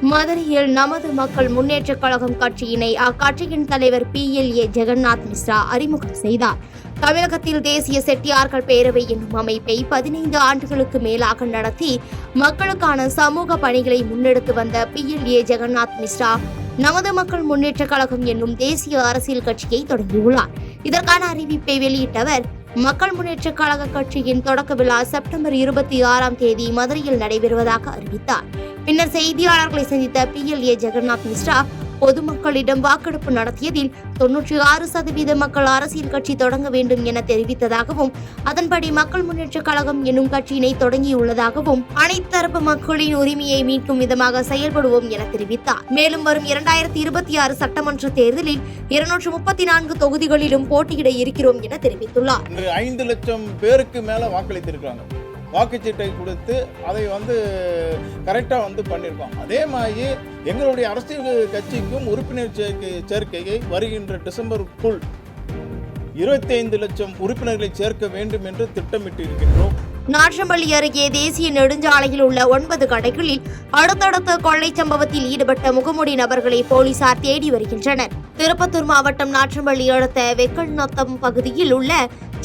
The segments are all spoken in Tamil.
மதுரையில் நமது மக்கள் முன்னேற்றக் கழகம் கட்சியினை அக்கட்சியின் தலைவர் PLA ஜெகநாத் மிஸ்ரா அறிமுகம் செய்தார். தமிழகத்தில் தேசிய செட்டியார்கள் பேரவை என்னும் அமைப்பை 15 ஆண்டுகளுக்கு மேலாக நடத்தி மக்களுக்கான சமூக பணிகளை முன்னெடுத்து வந்த PLA ஜெகநாத் மிஸ்ரா நமது மக்கள் முன்னேற்றக் கழகம் என்னும் தேசிய அரசியல் கட்சியை தொடங்கியுள்ளார். இதற்கான அறிவிப்பை வெளியிட்டவர், மக்கள் முன்னேற்றக் கழக கட்சியின் தொடக்க விழா செப்டம்பர் 26ஆம் தேதி மதுரையில் நடைபெறுவதாக அறிவித்தார். பின்னர் செய்தியாளர்களை சந்தித்த PLA ஜெகநாத் மிஸ்ரா, பொதுமக்களிடம் வாக்கெடுப்பு நடத்தியதில் 96% மக்கள் அரசியல் கட்சி தொடங்க வேண்டும் என தெரிவித்ததாகவும், அதன்படி மக்கள் முன்னேற்றக் கழகம் என்னும் கட்சியினை தொடங்கியுள்ளதாகவும், அனைத்து தரப்பு மக்களின் உரிமையை மீட்கும் விதமாக செயல்படுவோம் என தெரிவித்தார். மேலும் வரும் 2026 சட்டமன்ற தேர்தலில் 234 தொகுதிகளிலும் போட்டியிட இருக்கிறோம் என தெரிவித்துள்ளார். 5 லட்சம் பேருக்கு மேல வாக்களித்திருக்காங்க. வாக்குச்சீட்டை கொடுத்து அதை கரெக்டாக பண்ணியிருக்கோம். அதே மாதிரி எங்களுடைய அரசியல் கட்சிக்கும் உறுப்பினர் சேர்க்கையை வருகின்ற டிசம்பருக்குள் 25 லட்சம் உறுப்பினர்களை சேர்க்க வேண்டும் என்று திட்டமிட்டு இருக்கின்றோம். நாற்றம்பள்ளி அருகே தேசிய நெடுஞ்சாலையில் உள்ள 9 கடைகளில் அடுத்தடுத்த கொள்ளை சம்பவத்தில் ஈடுபட்ட முகமூடி நபர்களை போலீசார் தேடி வருகின்றனர். திருப்பத்தூர் மாவட்டம் நாற்றம்பள்ளி அடுத்த வெக்கல்நத்தம் பகுதியில் உள்ள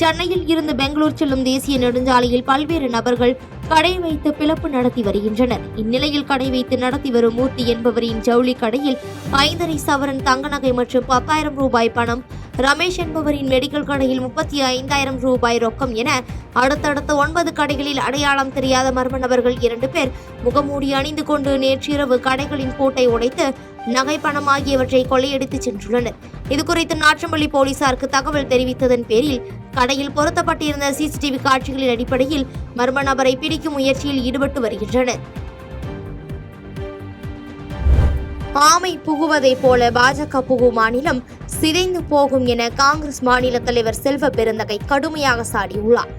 சென்னையில் இருந்து பெங்களூர் செல்லும் தேசிய நெடுஞ்சாலையில் பல்வேறு நபர்கள் கடை வைத்து பிளப்பு நடத்தி வருகின்றனர். இந்நிலையில் கடை வைத்து நடத்தி வரும் மூர்த்தி என்பவரின் ஜவுளி கடையில் 5.5 சவரன் தங்க நகை மற்றும் 10,000 ரூபாய் பணம், ரமேஷ் என்பவரின் மெடிக்கல் கடையில் 35,000 ரூபாய் ரொக்கம் என அடுத்தடுத்த 9 கடைகளில் அடையாளம் தெரியாத மர்ம நபர்கள் 2 பேர் முகமூடி அணிந்து கொண்டு நேற்றிரவு கடைகளின் பூட்டை உடைத்து நகை, பணம் ஆகியவற்றை கொள்ளையடித்து சென்றுள்ளனர். இதுகுறித்து நாற்றம்பள்ளி போலீசாருக்கு தகவல் தெரிவித்ததன் பேரில் கடையில் பொருத்தப்பட்டிருந்த CCTV காட்சிகளின் அடிப்படையில் மர்ம நபரை பிடிக்கும் முயற்சியில் ஈடுபட்டு வருகின்றனர். ஆமை புகுவதை போல பாஜக புகும் மாநிலம் சிதைந்து போகும் என காங்கிரஸ் மாநில தலைவர் செல்வ பெருந்தகை கடுமையாக சாடியுள்ளார்.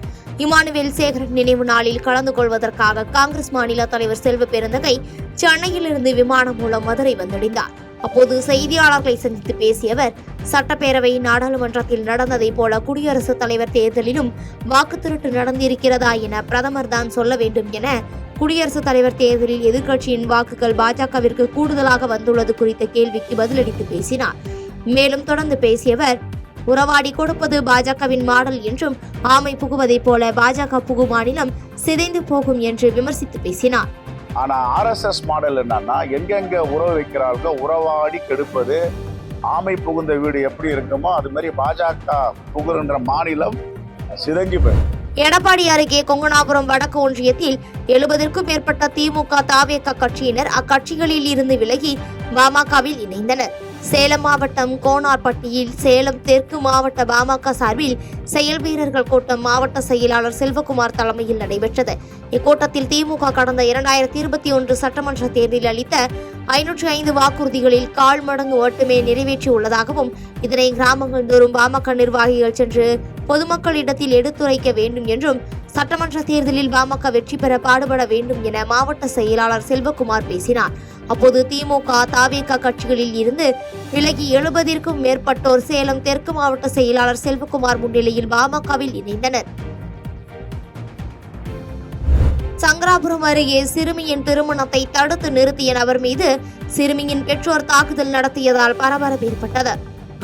இமானுவேல் சேகரன் நினைவு நாளில் கலந்து கொள்வதற்காக காங்கிரஸ் மாநில தலைவர் செல்வ பெருந்தகை சென்னையிலிருந்து விமானம் மூலம் மதுரை வந்தடைந்தார். அப்போது செய்தியாளர்களை சந்தித்து பேசிய அவர், சட்டப்பேரவை, நாடாளுமன்றத்தில் நடந்ததை போல குடியரசுத் தலைவர் தேர்தலிலும் வாக்கு திருட்டு நடந்திருக்கிறதா என பிரதமர் தான் சொல்ல வேண்டும் என, குடியரசுத் தலைவர் தேர்தலில் எதிர்க்கட்சியின் வாக்குகள் பாஜகவிற்கு கூடுதலாக வந்துள்ளது குறித்த கேள்விக்கு பதிலளித்து பேசினார். மேலும் தொடர்ந்து பேசியவர், உறவாடி கொடுப்பது பாஜகவின் மாடல் என்றும், ஆமை புகுவதை போல பாஜக புகு மாநிலம் சிதைந்து போகும் என்று விமர்சித்து பேசினார். ஆனா RSS மாடல் என்னன்னா, எங்கெங்க உறவு வைக்கிறார்களோ உறவாடி கெடுப்பது. ஆமை புகுந்த வீடு எப்படி இருக்குமோ அது மாதிரி பாஜக புகுகின்ற மாநிலம் சிதைஞ்சு போயிடும். எடப்பாடி அருகே கொங்கனாபுரம் வடக்கு ஒன்றியத்தில் 70க்கும் மேற்பட்ட திமுக, தவேக கட்சியினர் அக்கட்சிகளில் இருந்து விலகி பாமகவில் இணைந்தனர். சேலம் மாவட்டம் கோனார்பட்டியில் சேலம் தெற்கு மாவட்ட பாமக சார்பில் செயல் வீரர்கள் கூட்டம் மாவட்ட செயலாளர் செல்வகுமார் தலைமையில் நடைபெற்றது. இக்கூட்டத்தில் திமுக கடந்த 2021 சட்டமன்ற தேர்தலில் அளித்த 505 வாக்குறுதிகளில் 1/4 மடங்கு மட்டுமே நிறைவேற்றியுள்ளதாகவும், இதனை கிராமங்கள் தோறும் பாமக நிர்வாகிகள் சென்று பொதுமக்களிடத்தில் எடுத்துரைக்க வேண்டும் என்றும், சட்டமன்ற தேர்தலில் பாமக வெற்றி பெற பாடுபட வேண்டும் என மாவட்ட செயலாளர் செல்வகுமார் பேசினார். அப்போது திமுக, தவேக கட்சிகளில் இருந்து விலகி 70க்கும் மேற்பட்டோர் சேலம் தெற்கு மாவட்ட செயலாளர் செல்வகுமார் முன்னிலையில் பாமகவில் இணைந்தனர். சங்கராபுரம் அருகே சிறுமியின் திருமணத்தை தடுத்து நிறுத்திய நபர் மீது சிறுமியின் பெற்றோர் தாக்குதல் நடத்தியதால் பரபரப்பு ஏற்பட்டது.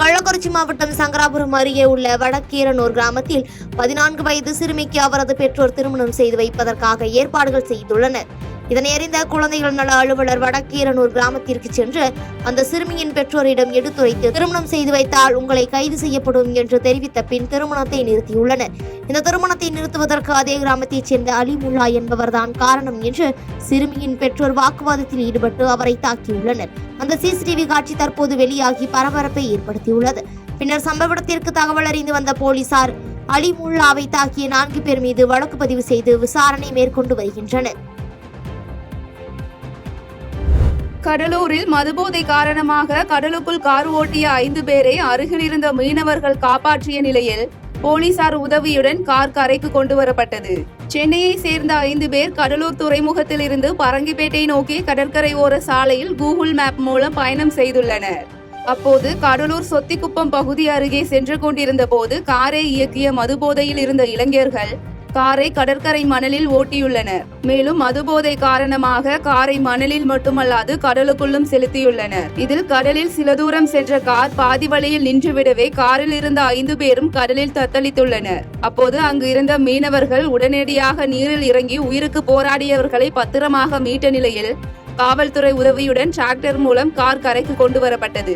கள்ளக்குறிச்சி மாவட்டம் சங்கராபுரம் அருகே உள்ள வடக்கீரனூர் கிராமத்தில் 14 வயது சிறுமிக்கு அவரது பெற்றோர் திருமணம் செய்து வைப்பதற்காக ஏற்பாடுகள் செய்துள்ளனர். இதனை அறிந்த குழந்தைகள் நல அலுவலர் வடக்கீரனூர் கிராமத்திற்கு சென்று அந்த சிறுமியின் பெற்றோரிடம் எடுத்துரைத்து, திருமணம் செய்து வைத்தால் உங்களை கைது செய்யப்படும் என்று தெரிவித்த பின் திருமணத்தை நிறுத்தியுள்ளனர். இந்த திருமணத்தை நிறுத்துவதற்கு அதே கிராமத்தைச் சேர்ந்த அலிமுல்லா என்பவர்தான் காரணம் என்று சிறுமியின் பெற்றோர் வாக்குவாதத்தில் ஈடுபட்டு அவரை தாக்கியுள்ளனர். அந்த CCTV காட்சி தற்போது வெளியாகி பரபரப்பை ஏற்படுத்தியுள்ளது. பின்னர் சம்பவ இடத்திற்கு தகவல் அறிந்து வந்த போலீசார் அலிமுல்லாவை தாக்கிய 4 பேர் மீது வழக்கு பதிவு செய்து விசாரணை மேற்கொண்டு வருகின்றனர். கடலூரில் மதுபோதை காரணமாக கடலுக்குள் கார் ஓட்டிய 5 பேரை அருகில் இருந்த மீனவர்கள் காப்பாற்றிய நிலையில் போலீசார் உதவியுடன் கார் கரைக்கு கொண்டு வரப்பட்டது. சென்னையை சேர்ந்த 5 பேர் கடலூர் துறைமுகத்தில் இருந்து பரங்கிப்பேட்டை நோக்கி கடற்கரை ஓர சாலையில் கூகுள் மேப் மூலம் பயணம் செய்துள்ளனர். அப்போது கடலூர் சொத்திக்குப்பம் பகுதி அருகே சென்று கொண்டிருந்த போது காரை இயக்கிய மதுபோதையில் இருந்த இளைஞர்கள் காரை கடற்கரை மணலில் ஓட்டியுள்ளனர். மேலும் மதுபோதை காரணமாக காரை மணலில் மட்டுமல்லாது கடலுக்குள்ளும் செலுத்தியுள்ளனர். இதில் கடலில் சில தூரம் சென்ற கார் பாதி வழியில் நின்றுவிடவே காரில் இருந்த 5 பேரும் கடலில் தத்தளித்துள்ளனர். அப்போது அங்கு இருந்த மீனவர்கள் உடனடியாக நீரில் இறங்கி உயிருக்கு போராடியவர்களை பத்திரமாக மீட்ட நிலையில் காவல்துறை உதவியுடன் டிராக்டர் மூலம் கார் கரைக்கு கொண்டு வரப்பட்டது.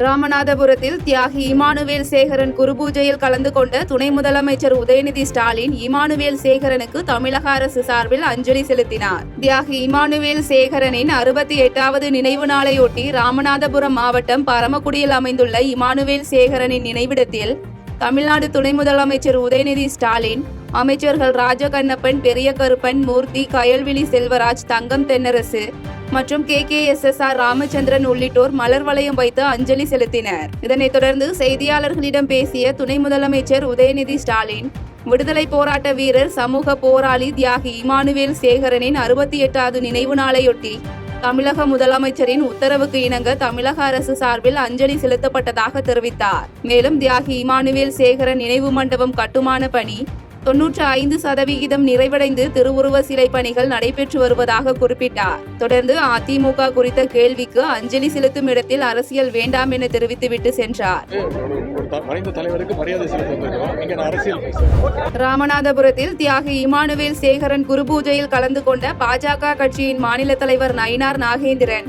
ராமநாதபுரத்தில் தியாகி இமானுவேல் சேகரன் குருபூஜையில் கலந்து கொண்ட துணை முதலமைச்சர் உதயநிதி ஸ்டாலின் இமானுவேல் சேகரனுக்கு தமிழக அரசு சார்பில் அஞ்சலி செலுத்தினார். தியாகி இமானுவேல் சேகரனின் 68வது நினைவு நாளையொட்டி ராமநாதபுரம் மாவட்டம் பரமக்குடியில் அமைந்துள்ள இமானுவேல் சேகரனின் நினைவிடத்தில் தமிழ்நாடு துணை முதலமைச்சர் உதயநிதி ஸ்டாலின், அமைச்சர்கள் ராஜகண்ணப்பன், பெரிய கருப்பன், மூர்த்தி, கயல்விழி செல்வராஜ், தங்கம் தென்னரசு மற்றும் KKSSR ராமச்சந்திரன் உள்ளிட்டோர் மலர் வளையம் வைத்து அஞ்சலி செலுத்தினர். இதனைத் தொடர்ந்து செய்தியாளர்களிடம் பேசிய துணை முதலமைச்சர் உதயநிதி ஸ்டாலின், விடுதலை போராட்ட வீரர், சமூக போராளி தியாகி இமானுவேல் சேகரனின் 68வது நினைவு நாளையொட்டி தமிழக முதலமைச்சரின் உத்தரவுக்கு இணங்க தமிழக அரசு சார்பில் அஞ்சலி செலுத்தப்பட்டதாக தெரிவித்தார். மேலும் தியாகி இமானுவேல் சேகரன் நினைவு மண்டபம் கட்டுமான பணி 95% நிறைவடைந்து திருவுருவ சிலை பணிகள் நடைபெற்று வருவதாக குறிப்பிட்டார். தொடர்ந்து அதிமுக குறித்த கேள்விக்கு அஞ்சலி செலுத்தும் இடத்தில் அரசியல் வேண்டாம் என தெரிவித்துவிட்டு சென்றார். ராமநாதபுரத்தில் தியாகி இமானுவேல் சேகரன் குருபூஜையில் கலந்து கொண்ட பாஜக கட்சியின் மாநில தலைவர் நயினார் நாகேந்திரன்,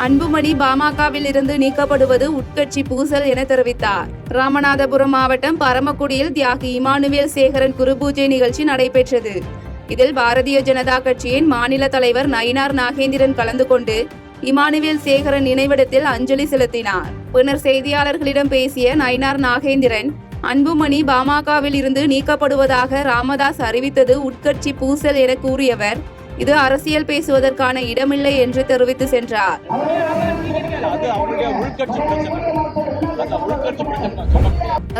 அன்புமணி பாமகவில் இருந்து நீக்கப்படுவது உட்கட்சி பூசல் என தெரிவித்தார். ராமநாதபுரம் மாவட்டம் பரமக்குடியில் தியாகி இமானுவேல் சேகரன் குருபூஜை நிகழ்ச்சி நடைபெற்றது. இதில் பாரதிய ஜனதா கட்சியின் மாநில தலைவர் நயினார் நாகேந்திரன் கலந்து கொண்டு இமானுவேல் சேகரன் நினைவிடத்தில் அஞ்சலி செலுத்தினார். பின்னர் செய்தியாளர்களிடம் பேசிய நயினார் நாகேந்திரன், அன்புமணி பாமகவில் இருந்து நீக்கப்படுவதாக ராமதாஸ் அறிவித்தது உட்கட்சி பூசல் என கூறியவர், இது அரசியல் பேசுவதற்கான இடமில்லை என்று தெரிவித்து சென்றார்.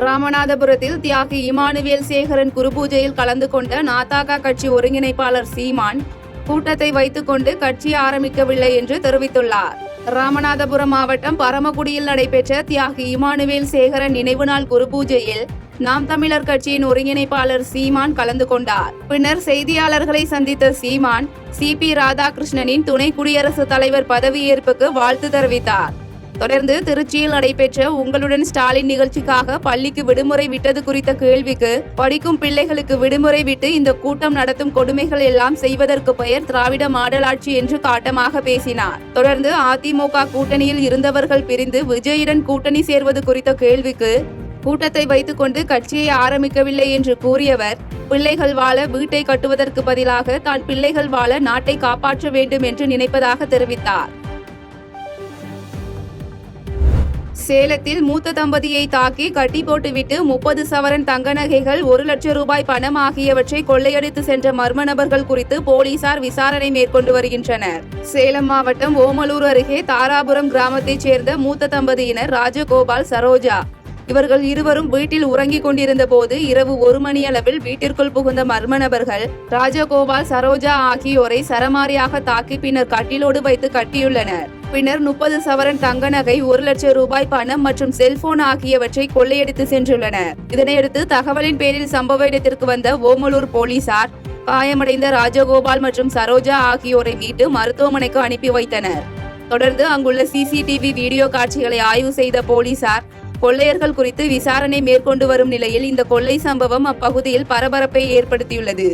ராமநாதபுரத்தில் தியாகி இமானுவேல் சேகரன் குருபூஜையில் கலந்து கொண்ட நாதாக கட்சி ஒருங்கிணைப்பாளர் சீமான், கூட்டத்தை வைத்துக் கொண்டு கட்சி ஆரம்பிக்கவில்லை என்று தெரிவித்துள்ளார். ராமநாதபுரம் மாவட்டம் பரமக்குடியில் நடைபெற்ற தியாகி இமானுவேல் சேகரன் நினைவு நாள் குருபூஜையில் நாம் தமிழர் கட்சியின் ஒருங்கிணைப்பாளர் சீமான் கலந்து கொண்டார். பின்னர் செய்தியாளர்களை சந்தித்த சீமான், CP ராதாகிருஷ்ணனின் துணை குடியரசுத் தலைவர் பதவியேற்புக்கு வாழ்த்து தெரிவித்தார். தொடர்ந்து திருச்சியில் நடைபெற்ற உங்களுடன் ஸ்டாலின் நிகழ்ச்சிக்காக பள்ளிக்கு விடுமுறை விட்டது குறித்த கேள்விக்கு, படிக்கும் பிள்ளைகளுக்கு விடுமுறை விட்டு இந்த கூட்டம் நடத்தும் கொடுமைகள் எல்லாம் செய்வதற்கு பெயர் திராவிட மாடலாட்சி என்று காட்டமாக பேசினார். தொடர்ந்து அதிமுக கூட்டணியில் இருந்தவர்கள் பிரிந்து விஜயுடன் கூட்டணி சேர்வது குறித்த கேள்விக்கு, கூட்டத்தை வைத்துக் கொண்டு கட்சியை ஆரம்பிக்கவில்லை என்று கூறியவர், பிள்ளைகள் வாழ வீட்டை கட்டுவதற்கு பதிலாக தான் பிள்ளைகள் வாழ நாட்டை காப்பாற்ற வேண்டும் என்று நினைப்பதாக தெரிவித்தார். சேலத்தில் மூத்த தம்பதியை தாக்கி கட்டி போட்டுவிட்டு 30 சவரன் தங்க நகைகள், 1 லட்சம் ரூபாய் பணம் ஆகியவற்றை கொள்ளையடித்து சென்ற மர்ம நபர்கள் குறித்து போலீசார் விசாரணை மேற்கொண்டு வருகின்றனர். சேலம் மாவட்டம் ஓமலூர் அருகே தாராபுரம் கிராமத்தைச் சேர்ந்த மூத்த தம்பதியினர் ராஜகோபால், சரோஜா. இவர்கள் இருவரும் வீட்டில் உறங்கிக் கொண்டிருந்த போது இரவு 1 மணி அளவில் வீட்டிற்குள் புகுந்த மர்ம நபர்கள் ராஜகோபால், சரோஜா ஆகியோரை சரமாரியாக தாக்கி பின்னர் கட்டிலோடு வைத்து கட்டியுள்ளனர். பின்னர் 30 சவரன் தங்க நகை, 1 லட்சம் ரூபாய் பணம் மற்றும் செல்போன் ஆகியவற்றை கொள்ளையடித்து சென்றுள்ளனர். இதனையடுத்து தகவலின் பேரில் சம்பவ இடத்திற்கு வந்த ஓமலூர் போலீசார் காயமடைந்த ராஜகோபால் மற்றும் சரோஜா ஆகியோரை மீட்டு மருத்துவமனைக்கு அனுப்பி வைத்தனர். தொடர்ந்து அங்குள்ள CCTV வீடியோ காட்சிகளை ஆய்வு செய்த போலீசார் கொள்ளையர்கள் குறித்து விசாரணை மேற்கொண்டு வரும் நிலையில் இந்த கொள்ளை சம்பவம் அப்பகுதியில் பரபரப்பை ஏற்படுத்தியுள்ளது.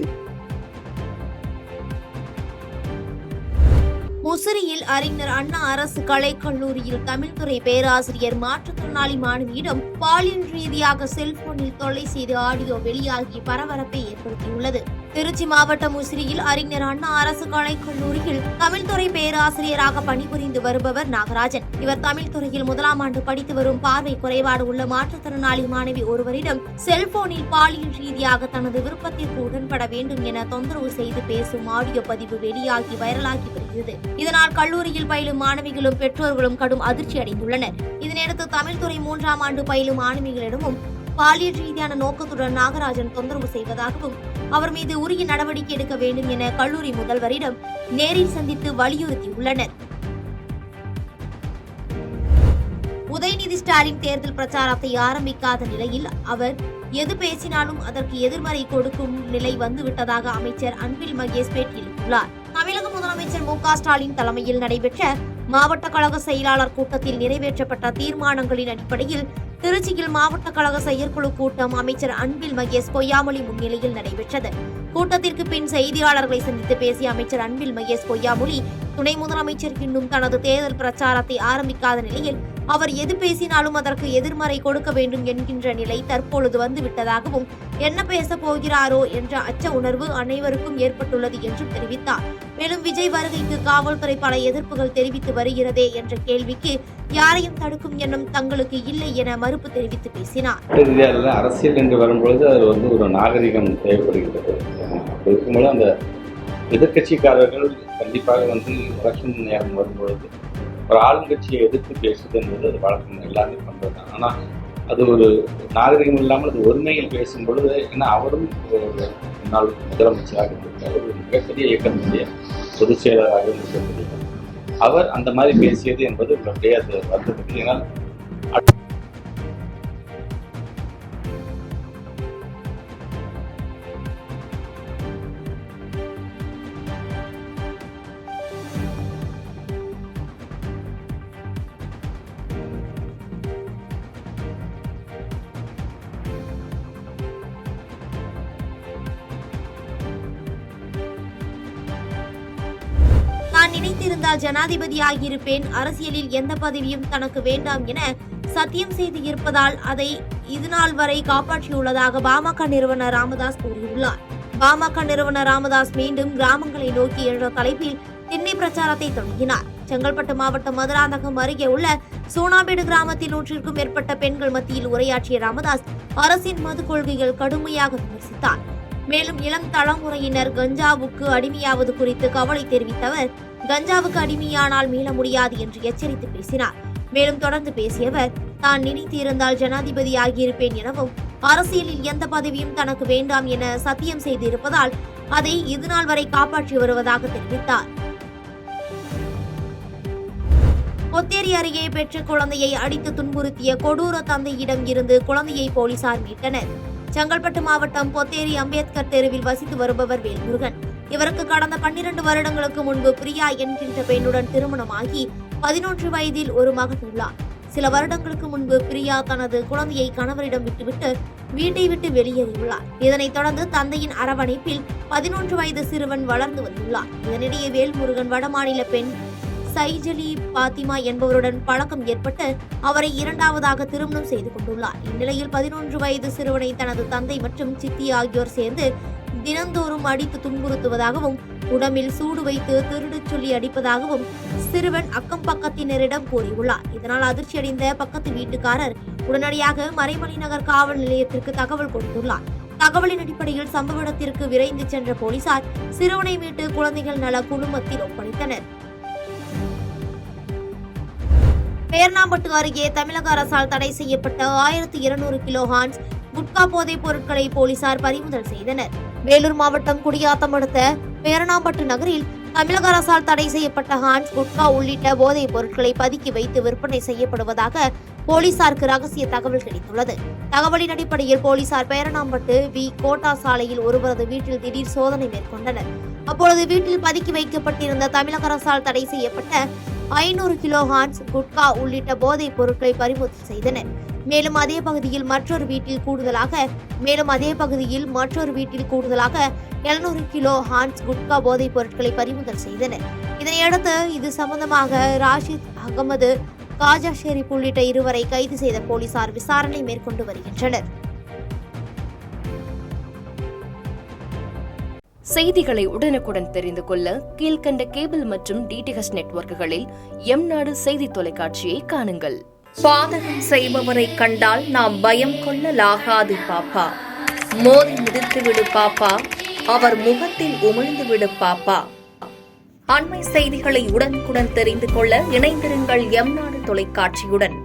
முசிறியில் அறிஞர் அண்ணா அரசு கலைக்கல்லூரியில் தமிழ்துறை பேராசிரியர் மாற்றுத்திறனாளி மாணவியிடம் பாலியல் ரீதியாக செல்போனில் தொல்லை செய்து ஆடியோ வெளியாகி பரபரப்பை ஏற்படுத்தியுள்ளது. திருச்சி மாவட்டம் முசிறியில் அறிஞர் அண்ணா அரசு கலைக்கல்லூரியில் தமிழ்துறை பேராசிரியராக பணிபுரிந்து வருபவர் நாகராஜன். இவர் தமிழ்துறையில் 1ஆம் ஆண்டு படித்து வரும் பார்வை குறைபாடு உள்ள மாற்றுத்திறனாளி மாணவி ஒருவரிடம் செல்போனில் பாலியல் ரீதியாக தனது விருப்பத்திற்கு உடன்பட வேண்டும் என தொந்தரவு செய்து பேசும் ஆடியோ பதிவு வெளியாகி வைரலாகி வருகிறது. இதனால் கல்லூரியில் பயிலும் மாணவிகளும் பெற்றோர்களும் கடும் அதிர்ச்சி அடைந்துள்ளனர். இதனையடுத்து தமிழ்துறை 3ஆம் ஆண்டு பயிலும் மாணவிகளிடமும் பாலியல் ரீதியான நோக்கத்துடன் நாகராஜன் தொந்தரவு செய்வதாகவும் அவர் மீது உரிய நடவடிக்கை எடுக்க வேண்டும் என கல்லூரி முதல்வரிடம் நேரில் சந்தித்து வலியுறுத்தியுள்ளனர். உதயநிதி ஸ்டாலின் தேர்தல் பிரச்சாரத்தை ஆரம்பிக்காத நிலையில் அவர் எது பேசினாலும் அதற்கு எதிர்மறை கொடுக்கும் நிலை வந்துவிட்டதாக அமைச்சர் அன்பில் மகேஷ் பேட்டியளித்துள்ளார். தமிழக முதலமைச்சர் மு.க. ஸ்டாலின் தலைமையில் நடைபெற்ற மாவட்ட கழக செயலாளர் கூட்டத்தில் நிறைவேற்றப்பட்ட தீர்மானங்களின் அடிப்படையில் திருச்சியில் மாவட்ட கழக செயற்குழு கூட்டம் அமைச்சர் அன்பில் மகேஷ் பொய்யாமொழி முன்னிலையில் நடைபெற்றது. கூட்டத்திற்கு பின் செய்தியாளர்களை சந்தித்து பேசிய அமைச்சர் அன்பில் மகேஷ் பொய்யாமொழி துணை முதலமைச்சர் இன்னும் தனது தேர்தல் பிரச்சாரத்தை ஆரம்பிக்காத நிலையில் அவர் எது பேசினாலும் அதற்கு எதிர்மறை கொடுக்க வேண்டும் என்கின்ற நிலை தற்பொழுது வந்துவிட்டதாகவும் என்ன பேச போகிறாரோ என்ற அச்ச உணர்வு அனைவருக்கும் ஏற்பட்டுள்ளது என்றும் தெரிவித்தார். மேலும் விஜய் வருகைக்கு காவல்துறை பல எதிர்ப்புகள் தெரிவித்து வருகிறதே என்ற கேள்விக்கு யாரையும் தடுக்கும் எண்ணம் தங்களுக்கு இல்லை என மறுப்பு தெரிவித்து பேசினார். அரசியல் என்று வரும்பொழுது அது ஒரு நாகரிகம் தேவைப்படுகிறது. இருக்கும்போது அந்த எதிர்கட்சிக்காரர்கள் கண்டிப்பாக எலெக்ஷன் நேரம் வரும்பொழுது ஒரு ஆளுங்கட்சியை எதிர்த்து பேசுது என்பது அது வழக்கம், எல்லாமே பண்றது தான். ஆனால் அது ஒரு நாகரிகம் இல்லாமல் அது ஒருமையில் பேசும் பொழுது, ஏன்னா அவரும் ஒரு முன்னாள் முதலமைச்சராக இருந்திருக்கார், ஒரு மிகப்பெரிய இயக்கத்தினுடைய பொதுச் செயலராக இருந்திருக்கிறார். அவர் அந்த மாதிரி பேசியது என்பது அப்படியே அது வருத்தப்பட்டது. ஏன்னால் தான் நினைத்திருந்தால் ஜனாதிபதியாகியிருப்பேன், அரசியலில் எந்த பதவியும் தனக்கு வேண்டாம் என சத்தியம் செய்து இருப்பதால் அதை இதுநாள் வரை காப்பாற்றியுள்ளதாக பாமக நிறுவனர் ராமதாஸ் கூறியுள்ளார். பாமக நிறுவனர் ராமதாஸ் மீண்டும் கிராமங்களை நோக்கி என்ற தலைப்பில் திண்ணை பிரச்சாரத்தை தொடங்கினார். செங்கல்பட்டு மாவட்டம் மதுராந்தகம் அருகே உள்ள சோனாபேடு கிராமத்தில் 100க்கும் மேற்பட்ட பெண்கள் மத்தியில் உரையாற்றிய ராமதாஸ் அரசின் மது கொள்கைகள் கடுமையாக விமர்சித்தார். மேலும் இளம் தலைமுறையினர் கஞ்சாவுக்கு அடிமையாவது குறித்து கவலை தெரிவித்த அவர் கஞ்சாவுக்கு அடிமையானால் மீள முடியாது என்று எச்சரித்து பேசினார். மேலும் தொடர்ந்து பேசிய அவர் தான் நினைத்திருந்தால் ஜனாதிபதியாகியிருப்பேன் எனவும் அரசியலில் எந்த பதவியும் தனக்கு வேண்டாம் என சத்தியம் செய்திருப்பதால் அதை இதுநாள் வரை காப்பாற்றி வருவதாக தெரிவித்தார். பொத்தேரி அருகே பெற்ற குழந்தையை அடித்து துன்புறுத்திய கொடூர தந்தையிடம் இருந்து குழந்தையை போலீசார் மீட்டனர். செங்கல்பட்டு மாவட்டம் பொத்தேரி அம்பேத்கர் தெருவில் வசித்து வருபவர் வேல்முருகன். இவருக்கு கடந்த 12 வருடங்களுக்கு முன்பு பிரியா என்கின்ற பெண்ணுடன் திருமணமாகி 11 வயதில் ஒரு மகன் உள்ளார். சில வருடங்களுக்கு முன்பு பிரியா தனது குழந்தையை கணவரிடம் விட்டுவிட்டு வீட்டை விட்டு வெளியேறியுள்ளார். இதனைத் தொடர்ந்து தந்தையின் அரவணைப்பில் 11 வயது சிறுவன் வளர்ந்து வந்துள்ளார். இதனிடையே வேல்முருகன் வடமாநில பெண் சைஜலி பாத்திமா என்பவருடன் பழக்கம் ஏற்பட்டு அவரை இரண்டாவதாக திருமணம் செய்து கொண்டுள்ளார். இந்நிலையில் 11 வயது சிறுவனை தனது தந்தை மற்றும் சித்தி ஆகியோர் சேர்ந்து தினந்தோறும் அடித்து துன்புறுத்துவதாகவும் உடம்பில் சூடு வைத்து திருடச் சொல்லி அடிப்பதாகவும் சிறுவன் அக்கம் பக்கத்தினரிடம் கூறியுள்ளார். இதனால் அதிர்ச்சியடைந்த பக்கத்து வீட்டுக்காரர் உடனடியாக மறைமலை நகர் காவல் நிலையத்திற்கு தகவல் கொடுத்துள்ளார். தகவலின் அடிப்படையில் சம்பவ இடத்திற்கு விரைந்து சென்ற போலீசார் சிறுவனை மீட்டு குழந்தைகள் நல குழுமத்தில் ஒப்படைத்தனர். பேர்ணாம்பட்டு அருகே தமிழக அரசால் தடை செய்யப்பட்ட 1200 கிலோ ஹான்ஸ் குட்கா போதைப் பொருட்களை போலீசார் பறிமுதல் செய்தனர். வேலூர் மாவட்டம் குடியாத்தம் அடுத்த பேரணாம்பட்டு நகரில் தமிழக அரசால் தடை செய்யப்பட்ட ஹான்ஸ் குட்கா உள்ளிட்ட போதைப் பொருட்களை பதுக்கி வைத்து விற்பனை செய்யப்படுவதாக போலீசாருக்கு ரகசிய தகவல் கிடைத்துள்ளது. தகவலின் அடிப்படையில் போலீசார் பேரணாம்பட்டு கோட்டா சாலையில் ஒருவரது வீட்டில் திடீர் சோதனை மேற்கொண்டனர். அப்பொழுது வீட்டில் பதுக்கி வைக்கப்பட்டிருந்த தமிழக அரசால் தடை செய்யப்பட்ட 500 கிலோ ஹான்ஸ் குட்கா உள்ளிட்ட போதைப் பொருட்களை பறிமுதல் செய்தனர். மேலும் அதே பகுதியில் மற்றொரு வீட்டில் கூடுதலாக 700 கிலோ ஹான்ஸ் குட்கா போதைப் பொருட்களை பறிமுதல் செய்தனர். இதனையடுத்து இது சம்பந்தமாக ராஷித் அகமது, காஜா ஷெரீப் உள்ளிட்ட 2 கைது செய்த போலீசார் விசாரணை மேற்கொண்டு வருகின்றனர். செய்திகளை உடனுக்குடன் தெரிந்து கொள்ள கீழ்கண்ட கேபிள் மற்றும் டிடிஎச் நெட்வொர்க்குகளில் எம்நாடு செய்தி தொலைக்காட்சியை காணுங்கள். பாதகம் செய்பவரை கண்டால் நாம் பயம் கொள்ளலாகாது பாப்பா. மோதி மிதித்து விடு பாப்பா, அவர் முகத்தில் உமிழ்ந்து விடு பாப்பா. அண்மை செய்திகளை உடனுக்குடன் தெரிந்து கொள்ள இணைந்திருங்கள் எம்நாடு தொலைக்காட்சியுடன்.